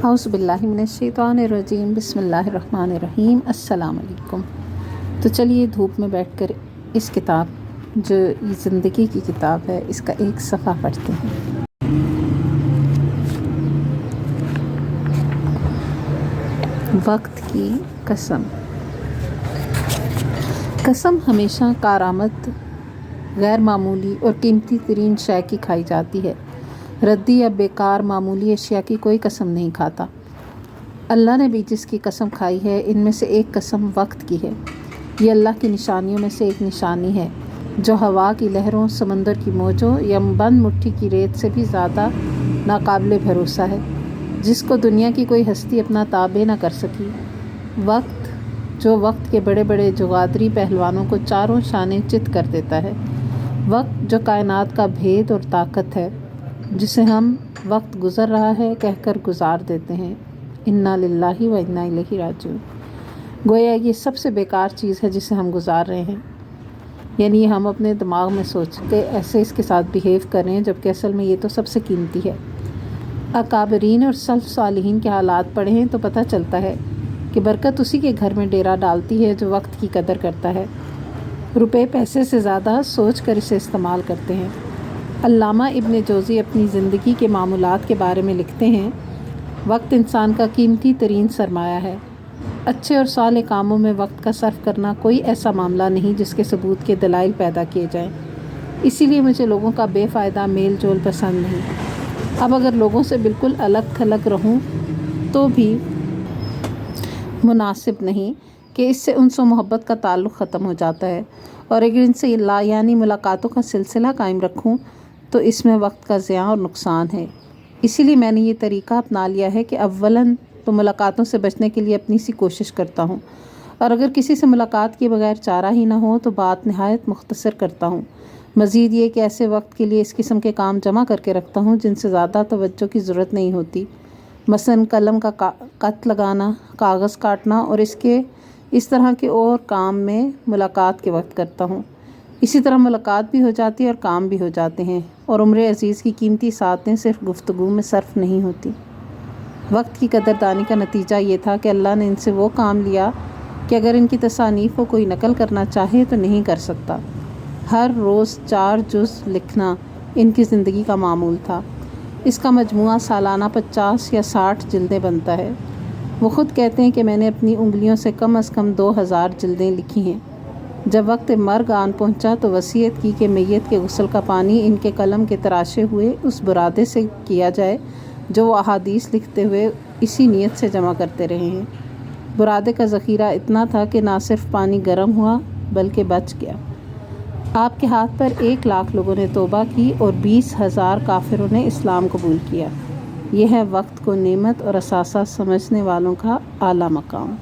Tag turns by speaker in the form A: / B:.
A: اعوذ باللہ من الشیطان الرجیم بسم اللہ الرحمن الرحیم السلام علیکم۔ تو چلیے دھوپ میں بیٹھ کر اس کتاب جو زندگی کی کتاب ہے اس کا ایک صفحہ پڑھتے ہیں۔ وقت کی قسم۔ قسم ہمیشہ کارآمد، غیر معمولی اور قیمتی ترین شے کی کھائی جاتی ہے۔ ردی یا بیکار معمولی اشیاء کی کوئی قسم نہیں کھاتا۔ اللہ نے بھی جس کی قسم کھائی ہے ان میں سے ایک قسم وقت کی ہے۔ یہ اللہ کی نشانیوں میں سے ایک نشانی ہے جو ہوا کی لہروں، سمندر کی موجوں یا بند مٹھی کی ریت سے بھی زیادہ ناقابل بھروسہ ہے، جس کو دنیا کی کوئی ہستی اپنا تابع نہ کر سکی۔ وقت جو وقت کے بڑے بڑے جغادری پہلوانوں کو چاروں شانے چت کر دیتا ہے۔ وقت جو کائنات کا بھید اور طاقت ہے، جسے ہم وقت گزر رہا ہے کہہ کر گزار دیتے ہیں۔ انا للہ و انا الیہ راجعون۔ گویا یہ سب سے بیکار چیز ہے جسے ہم گزار رہے ہیں، یعنی ہم اپنے دماغ میں سوچ کے ایسے اس کے ساتھ بیہیو کریں جبکہ اصل میں یہ تو سب سے قیمتی ہے۔ اکابرین اور سلف صالحین کے حالات پڑھیں تو پتہ چلتا ہے کہ برکت اسی کے گھر میں ڈیرا ڈالتی ہے جو وقت کی قدر کرتا ہے، روپے پیسے سے زیادہ سوچ کر اسے استعمال کرتے ہیں۔ علامہ ابن جوزی اپنی زندگی کے معمولات کے بارے میں لکھتے ہیں، وقت انسان کا قیمتی ترین سرمایہ ہے۔ اچھے اور صالح کاموں میں وقت کا صرف کرنا کوئی ایسا معاملہ نہیں جس کے ثبوت کے دلائل پیدا کیے جائیں۔ اسی لیے مجھے لوگوں کا بے فائدہ میل جول پسند نہیں۔ اب اگر لوگوں سے بالکل الگ تھلگ رہوں تو بھی مناسب نہیں کہ اس سے انس و محبت کا تعلق ختم ہو جاتا ہے، اور اگر ان سے یعنی ملاقاتوں کا سلسلہ قائم رکھوں تو اس میں وقت کا ضیاع اور نقصان ہے۔ اسی لیے میں نے یہ طریقہ اپنا لیا ہے کہ اولاً تو ملاقاتوں سے بچنے کے لیے اپنی سی کوشش کرتا ہوں، اور اگر کسی سے ملاقات کے بغیر چارہ ہی نہ ہو تو بات نہایت مختصر کرتا ہوں۔ مزید یہ کہ ایسے وقت کے لیے اس قسم کے کام جمع کر کے رکھتا ہوں جن سے زیادہ توجہ کی ضرورت نہیں ہوتی، مثلاً قلم کا خط لگانا، کاغذ کاٹنا اور اس طرح کے اور کام میں ملاقات کے وقت کرتا ہوں۔ اسی طرح ملاقات بھی ہو جاتی ہے اور کام بھی ہو جاتے ہیں، اور عمر عزیز کی قیمتی ساعتیں صرف گفتگو میں صرف نہیں ہوتی۔ وقت کی قدردانی کا نتیجہ یہ تھا کہ اللہ نے ان سے وہ کام لیا کہ اگر ان کی تصانیف کو کوئی نقل کرنا چاہے تو نہیں کر سکتا۔ ہر روز 4 جز لکھنا ان کی زندگی کا معمول تھا۔ اس کا مجموعہ سالانہ 50 یا 60 جلدیں بنتا ہے۔ وہ خود کہتے ہیں کہ میں نے اپنی انگلیوں سے کم از کم 2000 جلدیں لکھی ہیں۔ جب وقت مرگ آن پہنچا تو وصیت کی کہ میت کے غسل کا پانی ان کے قلم کے تراشے ہوئے اس برادے سے کیا جائے جو وہ احادیث لکھتے ہوئے اسی نیت سے جمع کرتے رہے ہیں۔ برادے کا ذخیرہ اتنا تھا کہ نہ صرف پانی گرم ہوا بلکہ بچ گیا۔ آپ کے ہاتھ پر 1,00,000 لوگوں نے توبہ کی اور 20,000 کافروں نے اسلام قبول کیا۔ یہ ہے وقت کو نعمت اور اثاثہ سمجھنے والوں کا اعلیٰ مقام۔